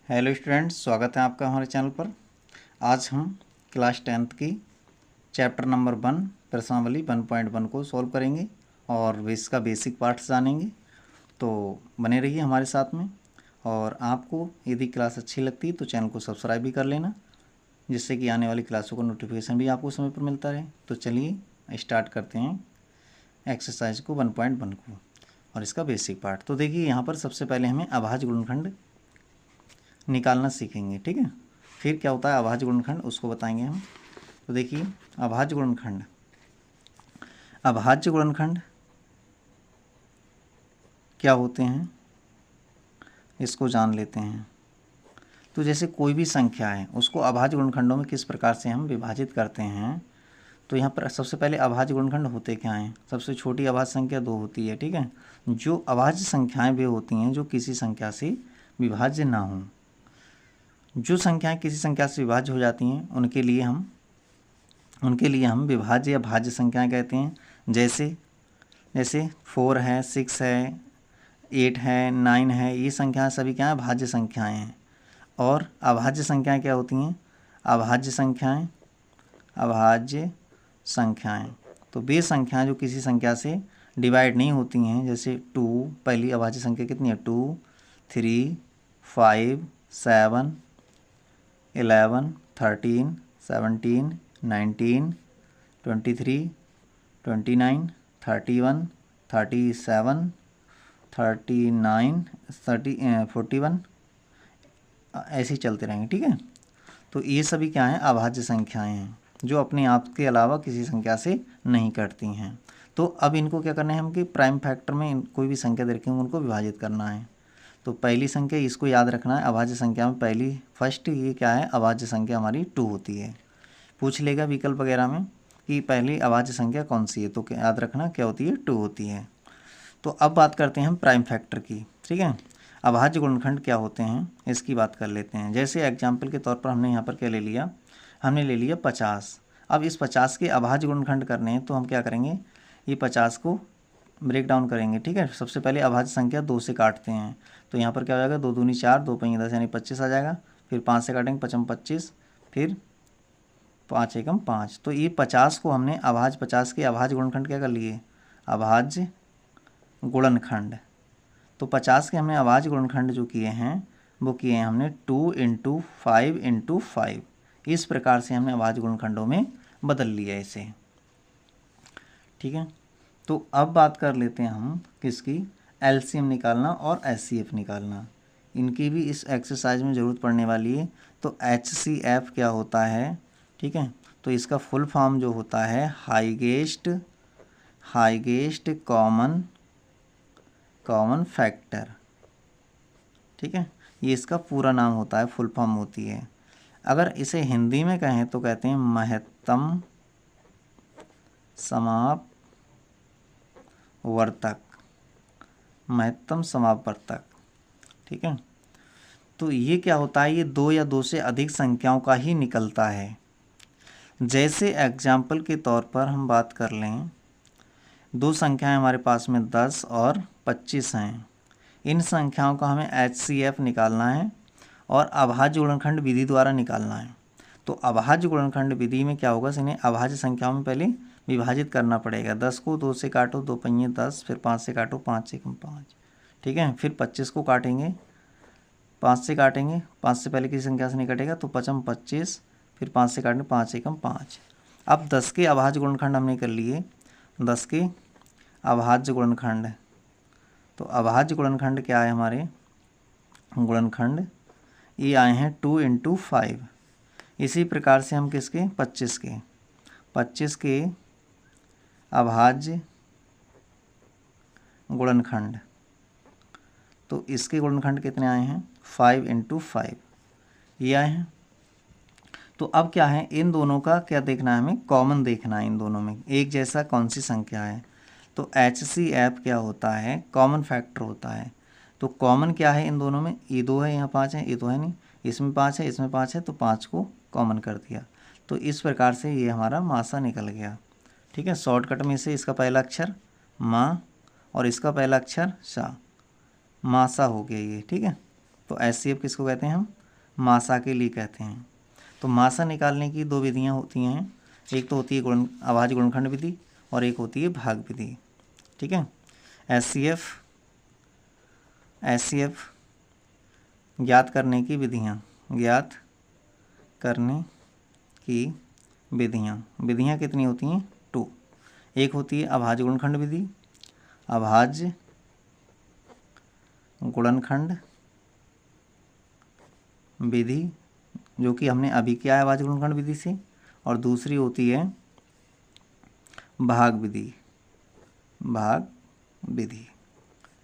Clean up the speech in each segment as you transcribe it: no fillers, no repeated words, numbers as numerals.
Hello students, स्वागत है आपका हमारे चैनल पर। आज हम क्लास 10th की चैप्टर नंबर 1 प्रश्नावली 1.1 को सॉल्व करेंगे और इसका बेसिक पार्ट्स जानेंगे। तो बने रहिए हमारे साथ में। और आपको यदि क्लास अच्छी लगती है तो चैनल को सब्सक्राइब भी कर लेना, जिससे कि आने वाली क्लासों का नोटिफिकेशन भी आपको समय पर मिलता रहे। तो चलिए स्टार्ट करते हैं एक्सरसाइज को 1.1 को और इसका बेसिक पार्ट। तो देखिए, यहाँ पर सबसे पहले हमें अभाज्य गुणनखंड निकालना सीखेंगे, ठीक है। फिर क्या होता है अभाज्य गुणनखंड, उसको बताएंगे हम। तो देखिए, अभाज्य गुणनखंड क्या होते हैं इसको जान लेते हैं। तो जैसे कोई भी संख्या है उसको अभाज्य गुणनखंडों में किस प्रकार से हम विभाजित करते हैं। तो यहाँ पर सबसे पहले अभाज्य गुणनखंड होते क्या हैं। सबसे छोटी अभाज्य संख्या 2 होती है, ठीक है। जो अभाज्य संख्याएं वे होती हैं जो किसी संख्या से विभाज्य ना हों। जो संख्याएं किसी संख्या से विभाज्य हो जाती हैं उनके लिए हम विभाज्य या भाज्य संख्याएं कहते हैं। जैसे 4 है, 6 है, 8 है, 9 है, ये संख्याएं सभी क्या हैं, भाज्य संख्याएं हैं। और अभाज्य संख्याएं क्या होती हैं, अभाज्य संख्याएं तो वे संख्याएं जो किसी संख्या से डिवाइड नहीं होती हैं। जैसे 2, पहली अभाज्य संख्या कितनी है, 2, 3, 5, 7, 11, 13, 17, 19, 23, 29, 31, 37, 39, 41, ऐसे ही चलते रहेंगे, ठीक है। तो ये सभी क्या हैं, अभाज्य संख्याएं हैं जो अपने आप के अलावा किसी संख्या से नहीं कटती हैं। तो अब इनको क्या करना है हम कि प्राइम फैक्टर में कोई भी संख्या दे रखेंगे उनको विभाजित करना है। तो पहली संख्या, इसको याद रखना है, अभाज्य संख्या में पहली फर्स्ट ये क्या है, अभाज्य संख्या हमारी 2 होती है। पूछ लेगा विकल्प वगैरह में कि पहली अभाज्य संख्या कौन सी है, तो याद रखना क्या होती है, 2 होती है। तो अब बात करते हैं हम प्राइम फैक्टर की, ठीक है। अभाज्य गुणनखंड क्या होते हैं इसकी बात कर लेते हैं। जैसे एग्जाम्पल के तौर पर हमने यहाँ पर क्या ले लिया, हमने ले लिया 50। अब इस 50 के अभाज्य गुणनखंड करने हैं तो हम क्या करेंगे, ये 50 को ब्रेक डाउन करेंगे, ठीक है। सबसे पहले अभाज्य संख्या 2 से काटते हैं। तो यहाँ पर क्या हो जाएगा, 2 दूनी 4, 2 पंजे 10 यानी 25 आ जाएगा। फिर 5 से काटेंगे, 5 25, फिर 5 एकम 5। तो ये 50 को हमने अभाज्य 50 के अभाज्य गुणनखंड क्या कर लिए, अभाज्य गुणनखंड। तो 50 के हमने अभाज्य गुणनखंड जो किए हैं वो किए हैं हमने 2 × 5 × 5। इस प्रकार से हमने अभाज्य गुणनखंडों में बदल लिया इसे, ठीक है। तो अब बात कर लेते हैं हम किसकी, एलसीएम निकालना और एचसीएफ निकालना। इनकी भी इस एक्सरसाइज में ज़रूरत पड़ने वाली है। तो एचसीएफ क्या होता है, ठीक है। तो इसका फुल फॉर्म जो होता है हाईएस्ट कॉमन फैक्टर, ठीक है। ये इसका पूरा नाम होता है, फुल फॉर्म होती है। अगर इसे हिंदी में कहें तो कहते हैं महत्तम समापवर्तक, ठीक है। तो ये क्या होता है, ये 2 या 2 से अधिक संख्याओं का ही निकलता है। जैसे एग्जाम्पल के तौर पर हम बात कर लें, 2 संख्याएं हमारे पास में 10 और 25 हैं। इन संख्याओं का हमें एचसीएफ निकालना है और अभाज्य गुणनखंड विधि द्वारा निकालना है। तो अभाज्य गुणनखंड विधि में क्या होगा, इन्हें अभाज्य संख्याओं में पहले विभाजित करना पड़ेगा। 10 को 2 से काटो, 2 पंजे 10, फिर 5 से काटो, 5 एकम 5, ठीक है। फिर 25 को काटेंगे, 5 से काटेंगे, 5 से पहले किसी संख्या से नहीं कटेगा तो 5 25, फिर 5 से काटेंगे, 5 एकम 5। अब 10 के अभाज्य गुणनखंड हमने कर लिए, 10 के अभाज्य गुणनखंड। तो अभाज्य गुणनखंड क्या है हमारे, गुणनखंड ये आए हैं 2 × 5। इसी प्रकार से हम किसके, 25 के अभाज्य गुणनखंड। तो इसके गुणनखंड कितने आए हैं, 5 × 5 ये आए हैं। तो अब क्या है, इन दोनों का क्या देखना है हमें, कॉमन देखना है। इन दोनों में एक जैसा कौन सी संख्या है। तो एचसीएफ क्या होता है, कॉमन फैक्टर होता है। तो कॉमन क्या है इन दोनों में, ये 2 है, यहाँ 5 है, ये तो है नहीं, इसमें 5 है, इसमें 5 है, तो 5 को कॉमन कर दिया। तो इस प्रकार से ये हमारा मासा निकल गया, ठीक है। शॉर्टकट में से इसका पहला अक्षर माँ और इसका पहला अक्षर सा, मासा हो गया ये, ठीक है। तो एचसीएफ किसको कहते हैं हम, मासा के लिए कहते हैं। तो मासा निकालने की दो विधियां होती हैं, एक तो होती है अभाज्य गुणनखंड विधि और एक होती है भाग विधि। ठीक है। एचसीएफ ज्ञात करने की विधियां, ज्ञात करने की विधियां कितनी होती हैं? 2। एक होती है अभाज्य गुणनखंड विधि, अभाज्य गुणनखंड विधि जो कि हमने अभी किया है अभाज्य गुणनखंड विधि से, और दूसरी होती है भाग विधि,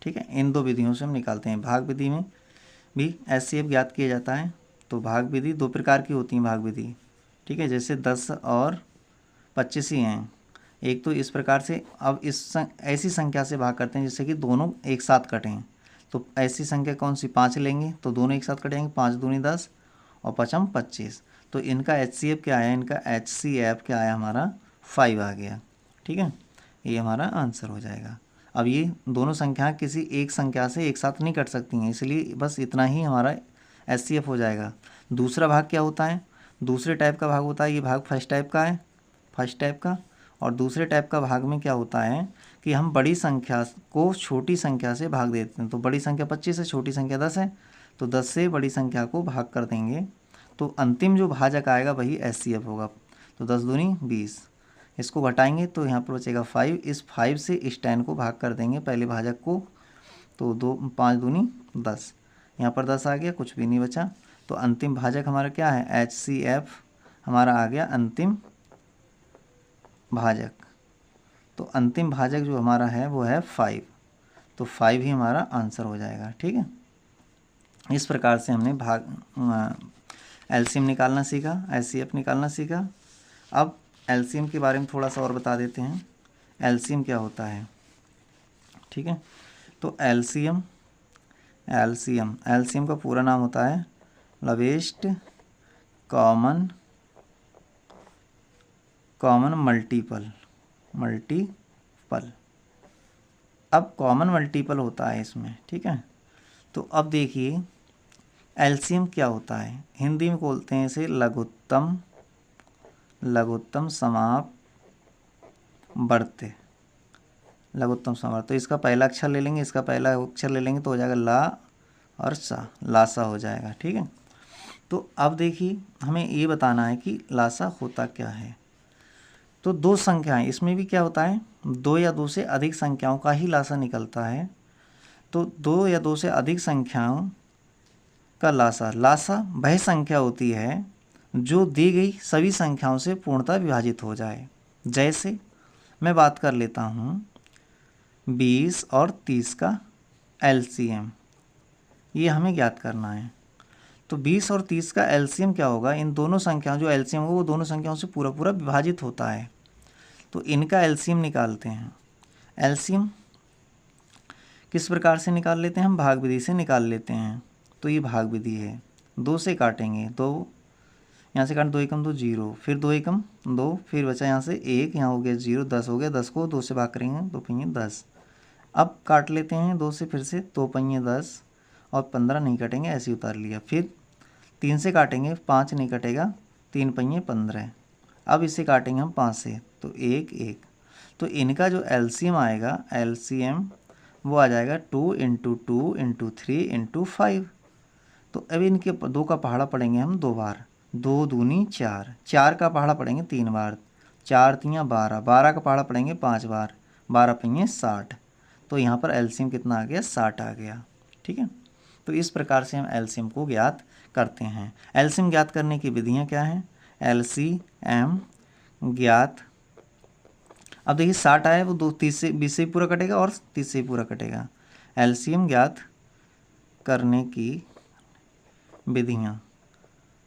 ठीक है। इन दो विधियों से हम निकालते हैं। भाग विधि में भी एचसीएफ ज्ञात किया जाता है। तो भाग विधि दो प्रकार की होती है भाग विधि, ठीक है। जैसे 10 और 25 ही हैं। एक तो इस प्रकार से, अब ऐसी संख्या से भाग करते हैं जिससे कि दोनों एक साथ कटें। तो ऐसी संख्या कौन सी? 5 लेंगे तो दोनों एक साथ कटेंगे, 5 दूनी 10 और 5 25। तो इनका एचसीएफ क्या आया? इनका एचसीएफ क्या आया? हमारा 5 आ गया। ठीक है, ये हमारा आंसर हो जाएगा। अब ये दोनों संख्याएं किसी एक संख्या से एक साथ नहीं कट सकती हैं, इसलिए बस इतना ही हमारा एचसीएफ हो जाएगा। दूसरा भाग क्या होता है? दूसरे टाइप का भाग होता है, ये भाग फर्स्ट टाइप का है, फर्स्ट टाइप का। और दूसरे टाइप का भाग में क्या होता है कि हम बड़ी संख्या को छोटी संख्या से भाग देते हैं। तो बड़ी संख्या 25 है, छोटी संख्या 10 है, तो 10 से बड़ी संख्या को भाग कर देंगे तो अंतिम जो भाजक आएगा वही एचसीएफ होगा। तो 10 दूनी 20, इसको घटाएंगे तो यहाँ पर बचेगा 5। इस 5 से इस 10 को भाग कर देंगे पहले भाजक को, तो 5 दूनी 10, यहाँ पर 10 आ गया, कुछ भी नहीं बचा। तो अंतिम भाजक हमारा क्या है? एचसीएफ हमारा आ गया अंतिम भाजक। तो अंतिम भाजक जो हमारा है वो है 5, तो 5 ही हमारा आंसर हो जाएगा। ठीक है, इस प्रकार से हमने एलसीएम निकालना सीखा, एचसीएफ निकालना सीखा। अब एलसीएम के बारे में थोड़ा सा और बता देते हैं, एलसीएम क्या होता है। ठीक है, तो एलसीएम का पूरा नाम होता है लोवेस्ट कॉमन मल्टीपल। अब कॉमन मल्टीपल होता है इसमें। ठीक है, तो अब देखिए एलसीएम क्या होता है। हिंदी में बोलते हैं इसे लघुत्तम समापवर्त्य, लघुत्तम समापवर्त्य। तो इसका पहला अक्षर ले लेंगे, इसका पहला अक्षर ले लेंगे तो हो जाएगा ला और सा, लासा हो जाएगा। ठीक है, तो अब देखिए हमें ये बताना है कि लासा होता क्या है। तो दो संख्याएं, इसमें भी क्या होता है, 2 या 2 से अधिक संख्याओं का ही लासा निकलता है। तो 2 या 2 से अधिक संख्याओं का लासा वह संख्या होती है जो दी गई सभी संख्याओं से पूर्णतः विभाजित हो जाए। जैसे मैं बात कर लेता हूँ 20 और 30 का एलसीएम, ये हमें ज्ञात करना है। तो 20 और 30 का एलसीएम क्या होगा? इन दोनों संख्याओं जो एलसीएम होगा वो दोनों संख्याओं से पूरा पूरा विभाजित होता है। तो इनका एलसीएम निकालते हैं। एलसीएम किस प्रकार से निकाल लेते हैं? हम भाग विधि से निकाल लेते हैं। तो ये भाग विधि है, 2 से काटेंगे, 2 यहाँ से काट, 2 एकम 2 0, फिर 2 एकम 2, फिर बचा यहाँ से 1, यहाँ हो गया 0, 10 हो गया, 10 को 2 से भाग करेंगे, 2 पंजे 10। अब काट लेते हैं 2 से, फिर से 2 पंजे 10 और 15 नहीं कटेंगे, ऐसे ही उतार लिया। फिर 3 से काटेंगे, 5 नहीं कटेगा, 3 पंजे 15। अब इसे काटेंगे हम 5 से, तो 1 1। तो इनका जो एलसीएम आएगा, एलसीएम वो आ जाएगा 2 × 2 × 3 × 5। तो अब इनके 2 का पहाड़ा पढ़ेंगे हम 2 बार, 2 दूनी 4, 4 का पहाड़ा पढ़ेंगे 3 बार, 4 तियाँ 12, 12 का पहाड़ा पढ़ेंगे 5 बार, 12 पंजे 60। तो यहाँ पर एलसीएम कितना आ गया? 60 आ गया। ठीक है, तो इस प्रकार से हम एलसीएम को ज्ञात करते हैं। एलसीएम ज्ञात करने की विधियाँ क्या हैं? एलसीएम ज्ञात, अब देखिए 60 आया, वो 30 से 20 से पूरा कटेगा और 30 से पूरा कटेगा। एलसीएम ज्ञात करने की विधियाँ,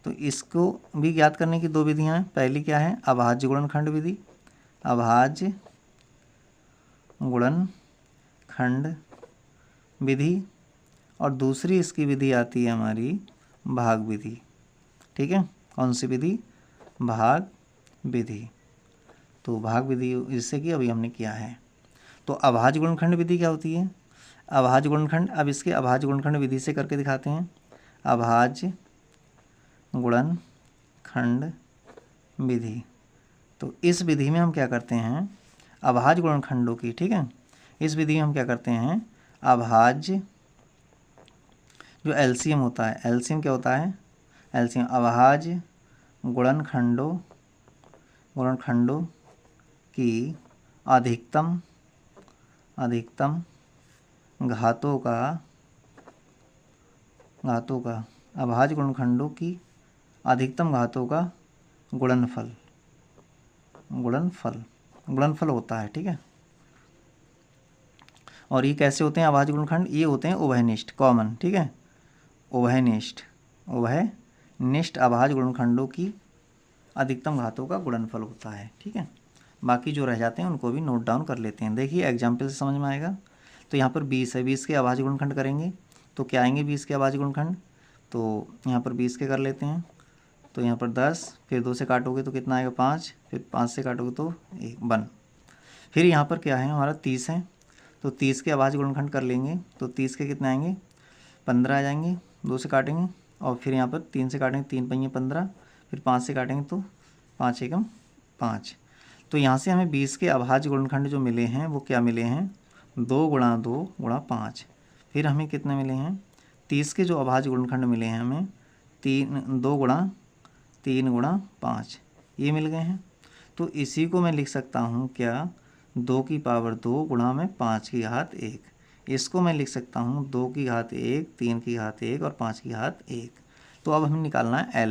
तो इसको भी ज्ञात करने की 2 विधियाँ हैं। पहली क्या है? अभाज्य गुणनखंड विधि, अभाज्य गुणनखंड विधि, और दूसरी इसकी विधि आती है हमारी भाग विधि। ठीक है, कौन सी विधि? भाग विधि। तो भाग विधि जिससे कि अभी हमने किया है। तो अभाज्य गुणनखंड विधि क्या होती है? अभाज्य गुणनखंड, अब इसके अभाज्य गुणनखंड विधि से करके दिखाते हैं। अभाज्य गुणनखंड विधि। तो इस विधि में हम क्या करते हैं, अभाज्य गुणनखंडों की, ठीक है, इस विधि में हम क्या करते हैं, अभाज्य जो एलसीएम होता है, एलसीएम क्या होता है, एलसीएम अभाज्य गुणनखंडों की अधिकतम घातों का अभाज्य गुणनखंडों की अधिकतम घातों का गुणनफल होता है, ठीक है। और ये कैसे होते हैं अभाज्य गुणनखंड, ये होते हैं उभयनिष्ठ, कॉमन, ठीक है, उभयनिष्ठ अभाज्य गुणनखंडों की अधिकतम घातों का गुणनफल होता है, ठीक है। बाकी जो रह जाते हैं उनको भी नोट डाउन कर लेते हैं। देखिए एग्जाम्पल से समझ में आएगा। तो यहाँ पर 20 है, 20 के अभाज्य गुणनखंड करेंगे तो क्या आएंगे 20 के अभाज्य गुणनखंड, तो यहाँ पर 20 के कर लेते हैं। तो यहाँ पर 10, फिर 2 से काटोगे तो कितना आएगा 5, फिर 5 से काटोगे तो 1। फिर यहाँ पर क्या है हमारा 30 है, तो 30 के अभाज्य गुणनखंड कर लेंगे तो 30 के कितने आएंगे 15 आ जाएंगे, 2 से काटेंगे और फिर यहाँ पर 3 से काटेंगे, 3 पंजे 15, फिर 5 से काटेंगे तो 5 एकम 5। तो यहाँ से हमें 20 के अभाज्य गुणनखंड जो मिले हैं वो क्या मिले हैं, 2 गुणा 2 गुणा 5। फिर हमें कितने मिले हैं 30 के जो अभाज्य गुणनखंड मिले हैं हमें 2 गुणा 3 गुणा 5 ये मिल गए हैं। तो इसी को मैं लिख सकता हूँ क्या, 2 की पावर 2 गुणा में 5 की घात 1। इसको मैं लिख सकता हूँ 2 की घात 1, 3 की घात 1 और 5 की घात 1। तो अब हमें निकालना है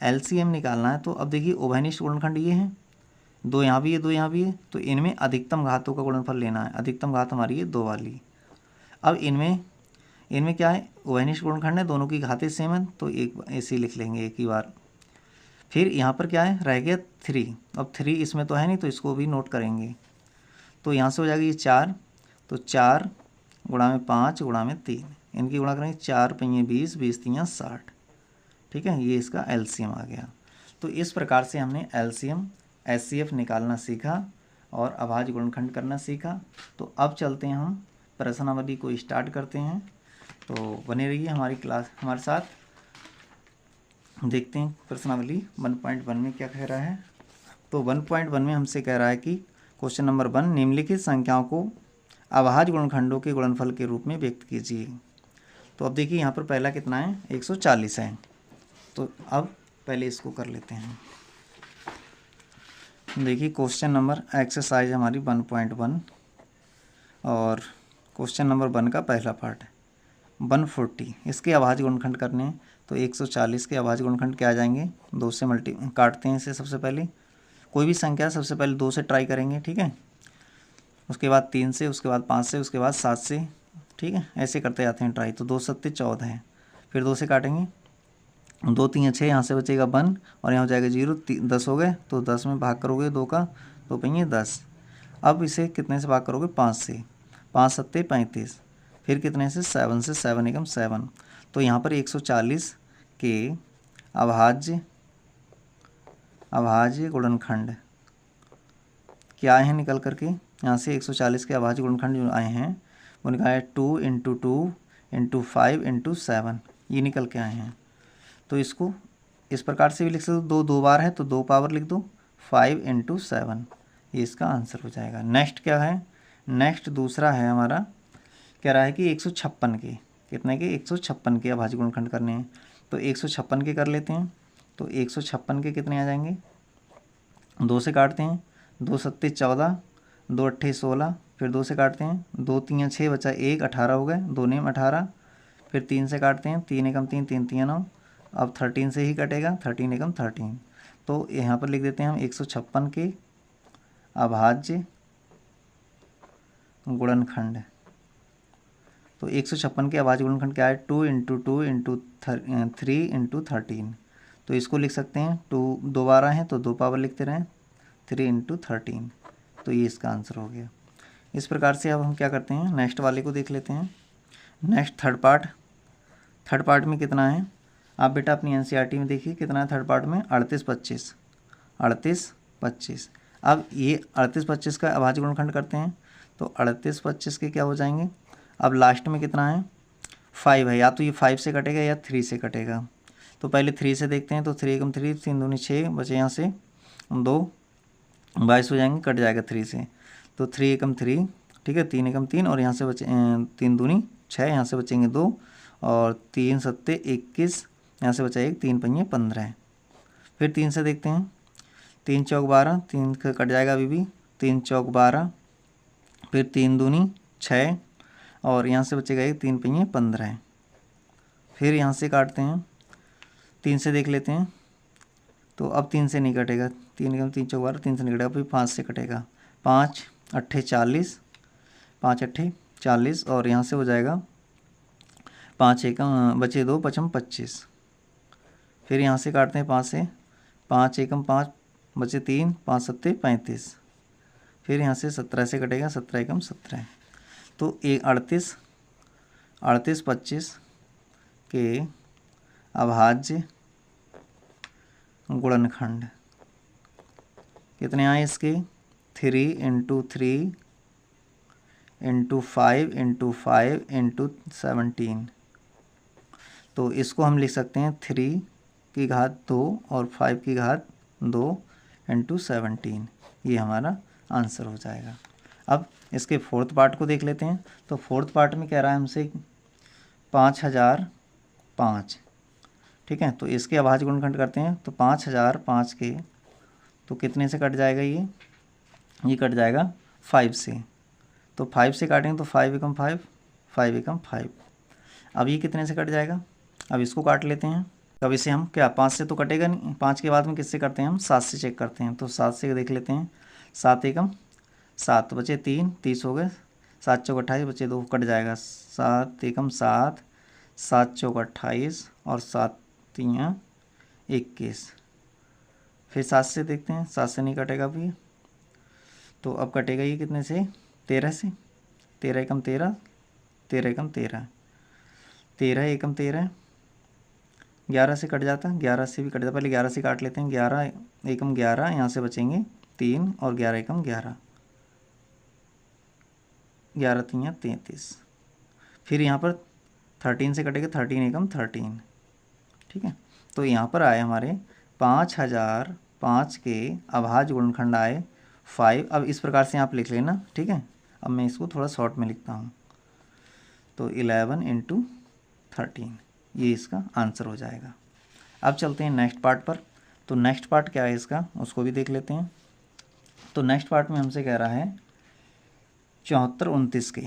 एलसीएम निकालना है। तो अब देखिए उभयनिष्ठ गुणनखंड ये हैं, 2 यहाँ भी है 2 यहाँ भी है, तो इनमें अधिकतम घातों का गुणनफल लेना है। अधिकतम घात हमारी है 2 वाली। अब इनमें क्या है उभयनिष्ठ गुणनखंड है, दोनों की घातें सेम है तो एक ऐसे लिख लेंगे एक ही बार। फिर यहाँ पर क्या है रह गया 3, अब 3 इसमें तो है नहीं तो इसको भी नोट करेंगे। तो यहाँ से हो जाएगा ये 4, तो 4 गुणा में 5 गुणा में 3, इनकी गुणा करेंगे 4 पंजे 20, 20 3 60, ठीक है, ये इसका एलसीएम आ गया। तो इस प्रकार से हमने एलसीएम एचसीएफ निकालना सीखा और अभाज्य गुणनखंड करना सीखा। तो अब चलते हैं हम प्रश्नावली को स्टार्ट करते हैं। तो बने रहिए हमारी क्लास हमारे साथ, देखते हैं प्रश्नावली 1.1 में क्या कह रहा है। तो 1.1 में हमसे कह रहा है कि क्वेश्चन नंबर 1, निम्नलिखित संख्याओं को अभाज्य गुणनखंडों के गुणनफल के रूप में व्यक्त कीजिए। तो अब देखिए यहाँ पर पहला कितना है 140 है। तो अब पहले इसको कर लेते हैं। देखिए क्वेश्चन नंबर एक्सरसाइज हमारी 1.1 और क्वेश्चन नंबर 1 का पहला पार्ट है 140, इसके अभाज्य गुणनखंड करने हैं। तो 140 के अभाज्य गुणनखंड क्या आ जाएंगे, 2 से काटते हैं इसे। सबसे पहले कोई भी संख्या सबसे पहले 2 से ट्राई करेंगे, ठीक है, उसके बाद 3 से, उसके बाद 5 से, उसके बाद 7 से, ठीक है, ऐसे करते जाते हैं ट्राई। तो 2 7 14 है, फिर 2 से काटेंगे, 2 3 6, यहाँ से बचेगा 1 और यहाँ हो जाएगा 0, 10 हो गए। तो 10 में भाग करोगे 2 का, 2 पंजे 10। अब इसे कितने से भाग करोगे 5 से, 5 7 35, फिर कितने से 7 से, 7 एकम 7। तो यहाँ पर 140 के अभाज्य गुणनखंड क्या आए हैं निकल करके, यहाँ से 140 के अभाज्य गुणनखंड जो आए हैं वो निकाला है 2 × 2 × 5 × 7, ये निकल के आए हैं। तो इसको इस प्रकार से भी लिख सकते हो, 2 बार है तो 2 पावर लिख दो, 5 × 7, ये इसका आंसर हो जाएगा। नेक्स्ट क्या है, नेक्स्ट दूसरा है हमारा, कह रहा है कि 156 के, कितने के 156 के अभाज्य गुणनखंड करने हैं। तो 156 के कर लेते हैं। तो 156 के कितने आ जाएंगे, 2 से काटते हैं, 2 7 14, 2 8 16, फिर 2 से काटते हैं, 2 3 6 बचा 1, 18 हो गए, 2 नेम 18, फिर 3 से काटते हैं, 3 एकम 3, 3 3 9, अब 13 से ही कटेगा, 13 एकम 13। तो यहाँ पर लिख देते हैं हम 156 के अभाज्य गुणनखंड। तो 156 के अभाज्य गुणनखंड क्या है, 2 × 2 × 3 × 13। तो इसको लिख सकते हैं, 2 बार हैं तो 2 पावर लिखते रहें, 3 × 13। तो ये इसका आंसर हो गया। इस प्रकार से अब हम क्या करते हैं, नेक्स्ट वाले को देख लेते हैं। नेक्स्ट थर्ड पार्ट में कितना है, आप बेटा अपनी एनसीईआरटी में देखिए कितना है थर्ड पार्ट में, 38 25। अब ये 38 25 का अभाज्य गुणनखंड करते हैं। तो 38 25 के क्या हो जाएंगे, अब लास्ट में कितना है 5 है, या तो ये 5 से कटेगा या 3 से कटेगा। तो पहले 3 से देखते हैं, तो 3 एकम 3, 3 दूनी 6, बचे यहाँ से 2, 22 हो जाएंगे, कट जाएगा 3 से, तो 3 एकम 3, ठीक है, 3 एकम 3, और यहाँ से बचे 3 दूनी 6, यहाँ से बचेंगे 2, और 3 सत्ते 21, यहाँ से बचा 1, 3 पंजे 15। फिर 3 से देखते हैं, 3 चौक 12, 3 का कट जाएगा अभी भी, 3 चौक 12, फिर 3 दूनी 6, और यहाँ से बचेगा 1, 3 पंजे 15। फिर यहाँ से काटते हैं, 3 से देख लेते हैं, तो अब 3 से नहीं कटेगा, 3 एकम 3 चौक 12, 3 से नहीं कटेगा, फिर 5 से कटेगा, 5 अट्ठे 40, 5 अट्ठे 40, और यहाँ से हो जाएगा 5 एकम बचे 2, पचम 25। फिर यहाँ से काटते हैं 5 से, 5 एकम 5, बचे 3, 5 सत्ते 35। फिर यहाँ से 17 से कटेगा, 17 एकम 17, तो 38, 25 के अभाज्य गुणनखंड कितने आए इसके, 3 × 3 × 5 × 5 × 17। तो इसको हम लिख सकते हैं 3 की घात 2 और 5 की घात 2 × 17। ये हमारा आंसर हो जाएगा। अब इसके फोर्थ पार्ट को देख लेते हैं। तो फोर्थ पार्ट में कह रहा है हमसे 5005, ठीक है। तो इसके अभाज्य गुणनखंड करते हैं। तो 5005 के तो कितने से कट जाएगा, ये कट जाएगा 5 से। तो 5 से काटेंगे तो 5 एकम 5, 5 एकम 5। अब ये कितने से कट जाएगा, अब इसको काट लेते हैं। अब इसे हम क्या 5 से तो कटेगा नहीं, 5 के बाद में किससे करते हैं हम 7 से चेक करते हैं। तो 7 से देख लेते हैं, 7 एकम 7, बचे 3, 30 हो गए, 7 चौक 28, बचे 2, कट जाएगा 7 एकम 7, 7 चौक 28 और 7 3 21। फिर 7 से देखते हैं, 7 से नहीं कटेगा भी, तो अब कटेगा ये कितने से 13 से, 13 एकम 13, 13 एकम 13, 13 एकम 13, 11 से कट जाता, 11 से भी कट जाता, पहले 11 से काट लेते हैं। 11 एकम 11, यहाँ से बचेंगे 3 और 11 एकम 11, 11 3 33। फिर यहाँ पर 13 से कटेगा, 13 एकम 13, ठीक है। तो यहाँ पर आए हमारे 5005 के अभाज्य गुणनखंड आए 5। अब इस प्रकार से आप लिख लेना, ठीक है। अब मैं इसको थोड़ा शॉर्ट में लिखता हूँ, तो 11 × 13, ये इसका आंसर हो जाएगा। अब चलते हैं नेक्स्ट पार्ट पर। तो नेक्स्ट पार्ट क्या है इसका, उसको भी देख लेते हैं। तो नेक्स्ट पार्ट में हमसे कह रहा है 74 29 के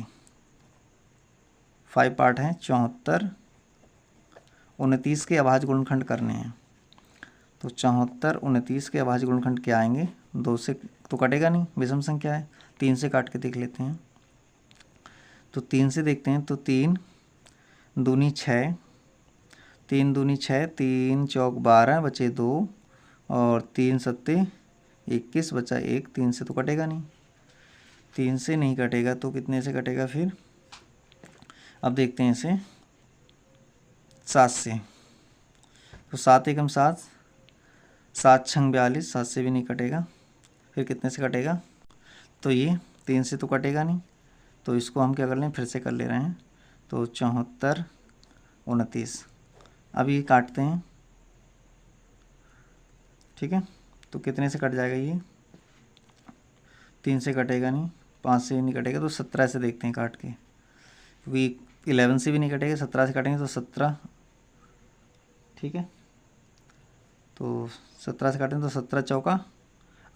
5 पार्ट हैं, 74 29 के अभाज्य गुणनखंड करने हैं। तो 74 29 के अभाज्य गुणनखंड क्या आएंगे, 2 से तो कटेगा नहीं, विषम संख्या है। 3 से काट के देख लेते हैं। तो 3 से देखते हैं, तो 3 दूनी 6, 3 दूनी 6, 3 चौक 12, बचे 2 और 3 सत्ते 21, बचा 1, 3 से तो कटेगा नहीं, 3 से नहीं कटेगा तो कितने से कटेगा फिर। अब देखते हैं इसे 7 से। तो 7 एकम 7, 7 छंग 42, 7 से भी नहीं कटेगा। फिर कितने से कटेगा, तो ये 3 से तो कटेगा नहीं, तो इसको हम क्या कर लें, फिर से कर ले रहे हैं। तो 74 29, अब ये काटते हैं, ठीक है। तो कितने से कट जाएगा, ये 3 से कटेगा नहीं, 5 से नहीं कटेगा, तो 17 से देखते हैं काट के, क्योंकि 11 से भी नहीं कटेगा, 17 से काटेंगे तो 17, ठीक है। तो 17 से काटेंगे तो 17 चौका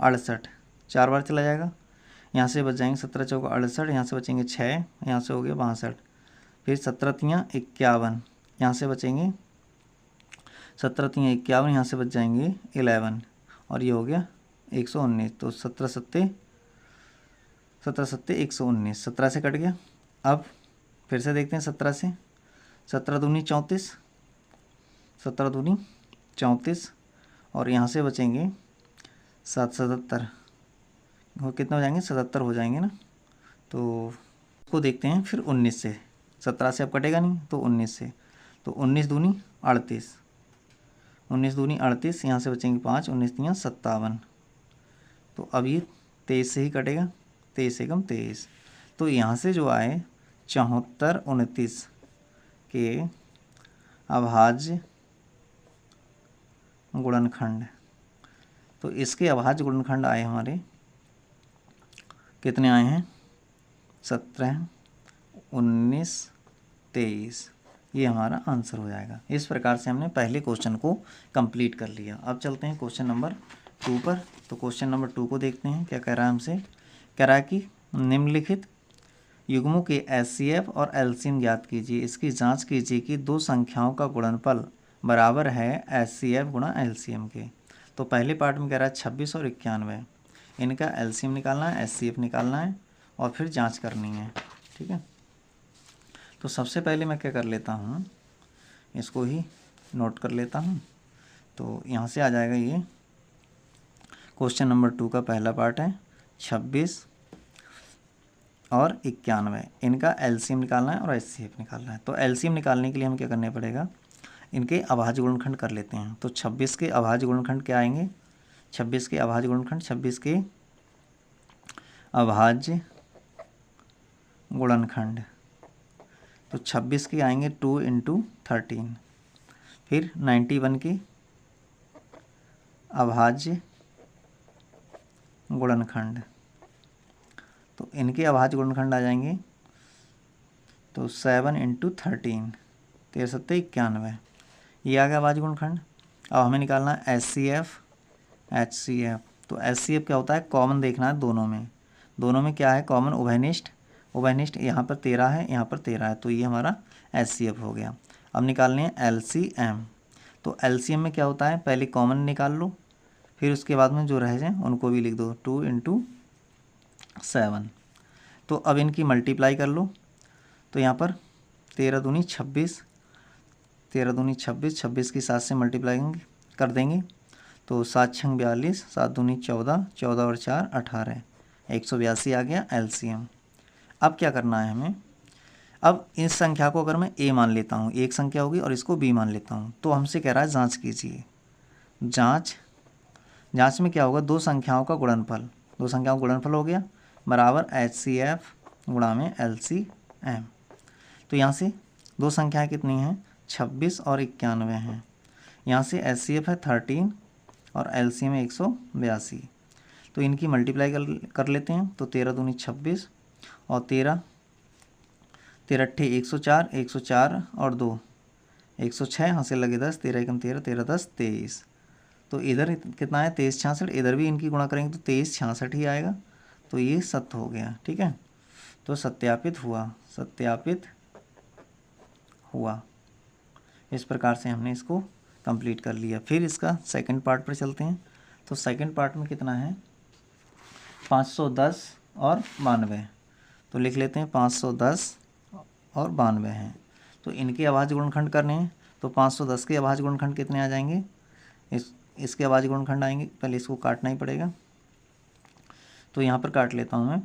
68, 4 बार चला जाएगा। यहाँ से बच जाएंगे 17 चौका 68, यहाँ से बचेंगे 6, यहाँ से हो गया 62। फिर 17 3 51, यहाँ से बचेंगे 17 3 51, यहाँ से बच जाएंगे 11 और ये हो गया 119। तो 17 सत्ते 119, 17 से कट गया। अब फिर से देखते हैं 17 से, 17 दूनी 34, 17 दूनी 34 और यहाँ से बचेंगे 77, और कितना हो जाएंगे 77 हो जाएंगे ना। तो उसको देखते हैं फिर 19 से, 17 से अब कटेगा नहीं तो 19 से, तो 19 दूनी 38, 19 दूनी 38, यहाँ से बचेंगे 5, 19 3 57। तो अब ये 23 से ही कटेगा, 23 एकम 23। तो यहाँ से जो आए 74 29 के अभाज्य गुणनखंड। तो इसके अभाज्य गुणनखंड आए हमारे कितने आए हैं? 17, 19, 23। ये हमारा आंसर हो जाएगा। इस प्रकार से हमने पहले क्वेश्चन को कंप्लीट कर लिया। अब चलते हैं क्वेश्चन नंबर 2 पर। तो क्वेश्चन नंबर 2 को देखते हैं क्या कह रहा है हमसे। कह रहा है कि निम्नलिखित युग्मों के HCF और LCM ज्ञात कीजिए। इसकी जांच कीजिए कि दो संख्याओं का गुणनफल बराबर है HCF गुणा LCM के। तो पहले पार्ट में कह रहा है 26 और 91, इनका LCM निकालना है, HCF निकालना है और फिर जांच करनी है। ठीक है, तो सबसे पहले मैं क्या कर लेता हूँ, इसको ही नोट कर लेता हूँ। तो यहाँ से आ जाएगा ये क्वेश्चन नंबर 2 का पहला पार्ट है 26 और 91, इनका LCM निकालना है और HCF निकालना है। तो LCM निकालने के लिए हम क्या करने पड़ेगा, इनके अभाज्य गुणनखंड कर लेते हैं। तो 26 के अभाज्य गुणनखंड क्या आएंगे, 26 के अभाज्य गुणनखंड, 26 के अभाज्य गुणनखंड, तो 26 के आएंगे 2 × 13। फिर 91 के अभाज्य गुणनखंड, तो इनके अभाज्य गुणनखंड आ जाएंगे तो 7 × 13, 13 7 91, ये आ गया अभाज्य गुणनखंड। अब हमें निकालना है HCF HCF। तो HCF क्या होता है, कॉमन देखना है दोनों में क्या है कॉमन, उभयनिष्ठ यहाँ पर 13 है, यहाँ पर 13 है, तो ये हमारा HCF हो गया। अब निकालने हैं LCM। तो LCM में क्या होता है, पहले कॉमन निकाल लो, फिर उसके बाद में जो रह जाए उनको भी लिख दो, 2 × 7। तो अब इनकी मल्टीप्लाई कर लो। तो यहाँ पर 13 दूनी 26, 13 दूनी 26, 26 की 7 से मल्टीप्लाई कर देंगे तो 7 × 6 42, 7 दूनी 14, 14 और 4 18, 182 आ गया LCM। अब क्या करना है हमें, अब इस संख्या को अगर मैं A मान लेता हूँ, एक संख्या होगी, और इसको B मान लेता हूँ, तो हमसे कह रहा है जांच कीजिए। जांच में क्या होगा, दो संख्याओं का गुणनफल हो गया बराबर HCF गुणा में LCM। तो यहाँ से दो संख्याएं कितनी हैं, 26 और 91 हैं। यहाँ से HCF है 13 और LCM है 182। तो इनकी मल्टीप्लाई कर लेते हैं। तो 13 दूनी 26 और 13 अट्ठे 104, 104 और 2 106, यहाँ से लगे 10, 13 एकम 13, 13 10 23। तो इधर कितना है 23 66, इधर भी इनकी गुणा करेंगे तो 23 66 ही आएगा। तो ये सत्य हो गया। ठीक है, तो सत्यापित हुआ। इस प्रकार से हमने इसको कंप्लीट कर लिया। फिर इसका सेकंड पार्ट पर चलते हैं। तो सेकंड पार्ट में कितना है, 510 और 92। तो लिख लेते हैं 510 और 92 हैं। तो इनके अभाज्य गुणनखंड करने हैं। तो 510 के अभाज्य गुणनखंड कितने आ जाएंगे, इसके अभाज्य गुणनखंड आएंगे, पहले इसको काटना ही पड़ेगा। तो यहाँ पर काट लेता हूँ मैं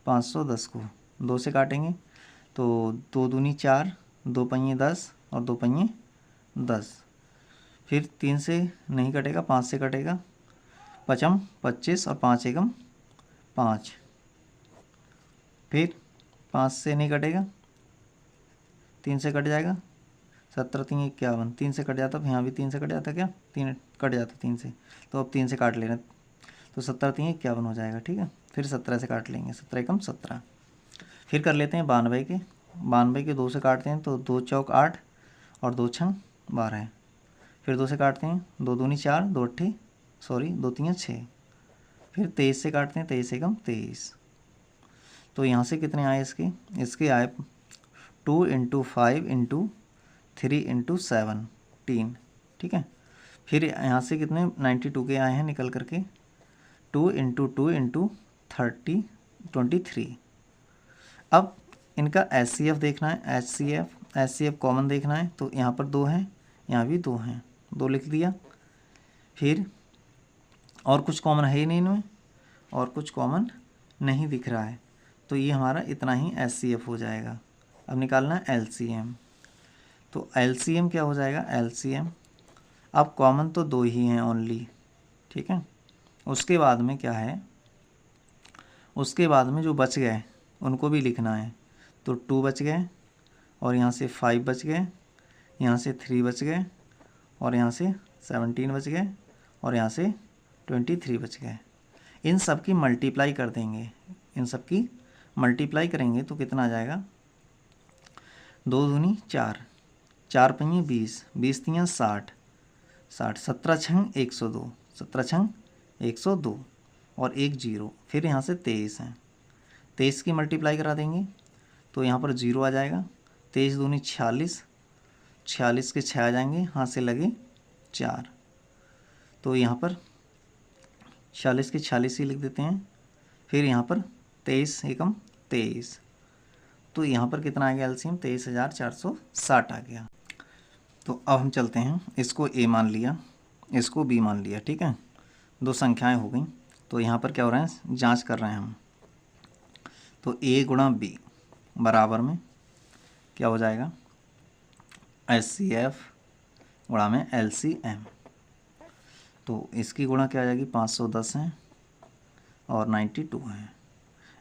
510 को 2 से काटेंगे तो 2 दूनी 4, 2 पंजे 10 और 2 पंजे 10। फिर 3 से नहीं कटेगा, 5 से कटेगा, 5 25 और 5 एकम 5। फिर 5 से नहीं कटेगा, 3 से कट जाएगा, 17 3 51, 3 से कट जाता, यहाँ भी 3 से कट जाता, क्या 3 कट जाता 3 से, तो अब 3 से काट लेना, तो 17 3 51 हो जाएगा। ठीक है, फिर 17 से काट लेंगे, 17 एकम 17। फिर कर लेते हैं 92 के 2 से काटते हैं तो 2 चौक 8 और 2 छंग 12। फिर 2 से काटते हैं, 2 दूनी 4, 2 तीन 6। फिर 23 से काटते हैं, 23 एकम 23। तो यहाँ से कितने आए इसके आए 2 × 5 × 3 × 17। ठीक है, फिर यहाँ से कितने 92 के आए हैं निकल करके, 2 × 2 × 30 23। अब इनका HCF देखना है, HCF कॉमन देखना है। तो यहाँ पर 2 हैं, यहाँ भी 2 हैं, 2 लिख दिया। फिर और कुछ कॉमन है ही नहीं इनमें, और कुछ कॉमन नहीं दिख रहा है, तो ये हमारा इतना ही HCF हो जाएगा। अब निकालना है LCM। तो LCM क्या हो जाएगा, LCM अब कॉमन तो 2 ही हैं ओनली। ठीक है, उसके बाद में क्या है, उसके बाद में जो बच गए उनको भी लिखना है। तो 2 बच गए और यहाँ से 5 बच गए, यहाँ से 3 बच गए और यहाँ से 17 बच गए और यहाँ से 23 बच गए। इन सब की मल्टीप्लाई कर देंगे, इन सब की मल्टीप्लाई करेंगे तो कितना आ जाएगा, 2 दूनी 4, 4 पंजे 20, 20 तियाँ 60, 17 छंग 102, 17 छंग 102 और 1 0, फिर यहाँ से 23 है, 23 की मल्टीप्लाई करा देंगे तो यहाँ पर 0 आ जाएगा। 23 दूनी 46, 46 के 6 आ जाएंगे, हाथ से लगे 4, तो यहाँ पर 46 के 46 ही लिख देते हैं। फिर यहाँ पर 23 एकम 23, तो यहाँ पर कितना आ गया एलसीएम, 23,460 आ गया। तो अब हम चलते हैं, इसको ए मान लिया, इसको बी मान लिया, ठीक है, दो संख्याएं हो गई। तो यहाँ पर क्या हो रहा है, जांच कर रहे हैं हम। तो ए गुणा बी बराबर में क्या हो जाएगा, HCF गुणा में LCM। तो इसकी गुणा क्या आ जाएगी, 510 है और 92 है।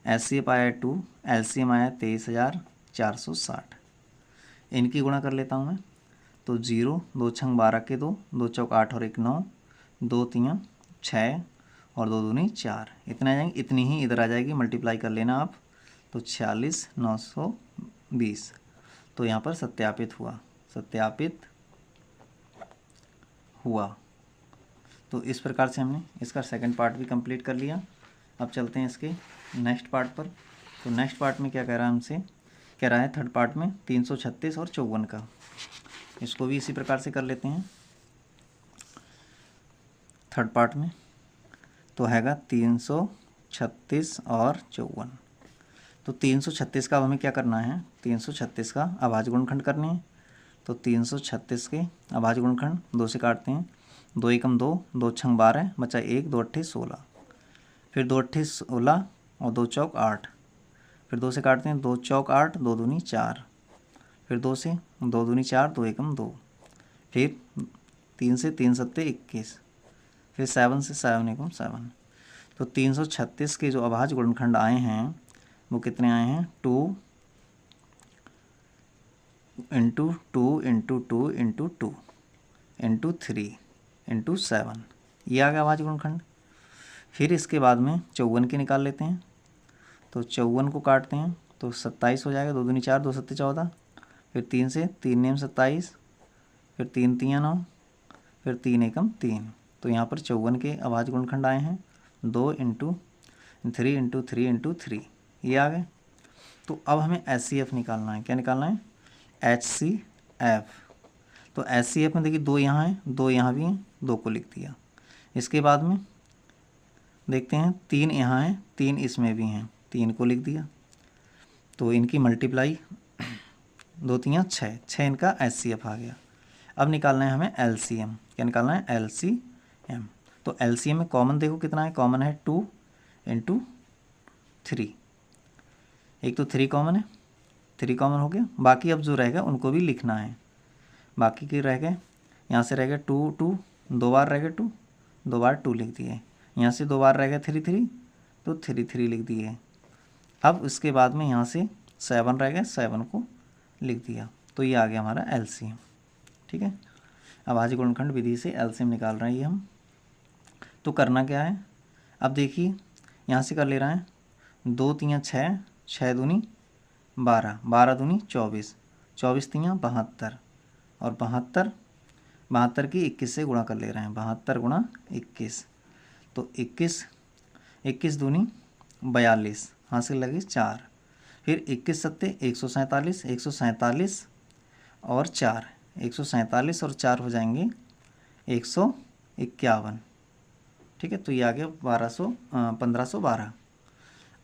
HCF आया 2, LCM आया 23,460। इनकी गुणा कर लेता हूँ मैं। तो 0, 2 छंग 12 के 2, 2 चौक 8 और 1 9, 2 तियाँ 6 और 2 दूनी 4, इतने आ जाएंगे। इतनी ही इधर आ जाएगी, मल्टीप्लाई कर लेना आप। तो 46,920। तो यहाँ पर सत्यापित हुआ, सत्यापित हुआ। तो इस प्रकार से हमने इसका सेकंड पार्ट भी कंप्लीट कर लिया। अब चलते हैं इसके नेक्स्ट पार्ट पर। तो नेक्स्ट पार्ट में क्या कह रहा है हमसे, कह रहा है थर्ड पार्ट में 336 और 54 का। इसको भी इसी प्रकार से कर लेते हैं। थर्ड पार्ट में तो हैगा 336 और 54। तो 336 का अब हमें क्या करना है, 336 का अभाज्य गुणनखंड करने हैं। तो 336 के अभाज्य गुणनखंड 2 से काटते हैं। 2 एकम 2, 2 छंग 12, बचा 1, 2 अट्ठे 16, फिर 2 अट्ठे 16 और 2 चौक 8, फिर 2 से काटते हैं। 2 चौक 8, 2 दूनी 4, फिर 2 से 2 दूनी 4, 2 एकम 2, फिर 3 से 3 सत्ते 21, फिर 7 से 7 एकम 7। तो 336 के जो अभाज्य गुणनखंड आए हैं वो कितने आए हैं, 2 into 2 into 2 into 2 into 3 into 7, ये आ गया अभाज्य गुणनखंड। फिर इसके बाद में 54 के निकाल लेते हैं। तो 54 को काटते हैं तो 27 हो जाएगा। 2 दूनी 4, 2 सत्ते 14, फिर 3 से 3 नेम 27, फिर 3 तियाँ 9, फिर 3 एकम 3। तो यहाँ पर 54 के अभाज्य गुणनखंड आए हैं 2 इंटू 3 इंटू 3 इंटू 3, ये आ गए। तो अब हमें HCF निकालना है। क्या निकालना है, HCF। तो HCF में देखिए 2 यहाँ है, 2 यहाँ भी हैं, 2 को लिख दिया। इसके बाद में देखते हैं 3 यहाँ है, 3 इसमें भी हैं, 3 को लिख दिया। तो इनकी मल्टीप्लाई 2 तियाँ 6, 6 इनका HCF आ गया। अब निकालना है हमें LCM। क्या निकालना है, LCM। तो LCM में कॉमन देखो कितना है, कॉमन है 2 इंटू 3, एक तो 3 कॉमन है, 3 कॉमन हो गया। बाकी अब जो रहेगा उनको भी लिखना है। बाकी के रह गए, यहाँ से रह गया 2 2, 2 बार रह गए 2, 2 बार 2 लिख दिए। यहाँ से 2 बार रह गया 3 3, तो 3 3 लिख दिए। अब इसके बाद में यहाँ से 7 रह गए, 7 को लिख दिया। तो ये आ गया हमारा LCM, ठीक है। अभाज्य गुणनखंड विधि से LCM निकाल रहे हैं ये हम। तो करना क्या है, अब देखिए यहाँ से कर ले रहे हैं 2 तियाँ 6, 6 दूनी 12, 12 दूनी 24, 24 तियाँ 72 और 72 की 21 से गुणा कर ले रहे हैं। 72 गुणा 21, तो 21 दूनी 42, हासिल लगे 4, फिर 21 सत्ते 147, 147 और 4, 147 और 4 हो जाएंगे 151, ठीक है। तो ये आ गया 1512।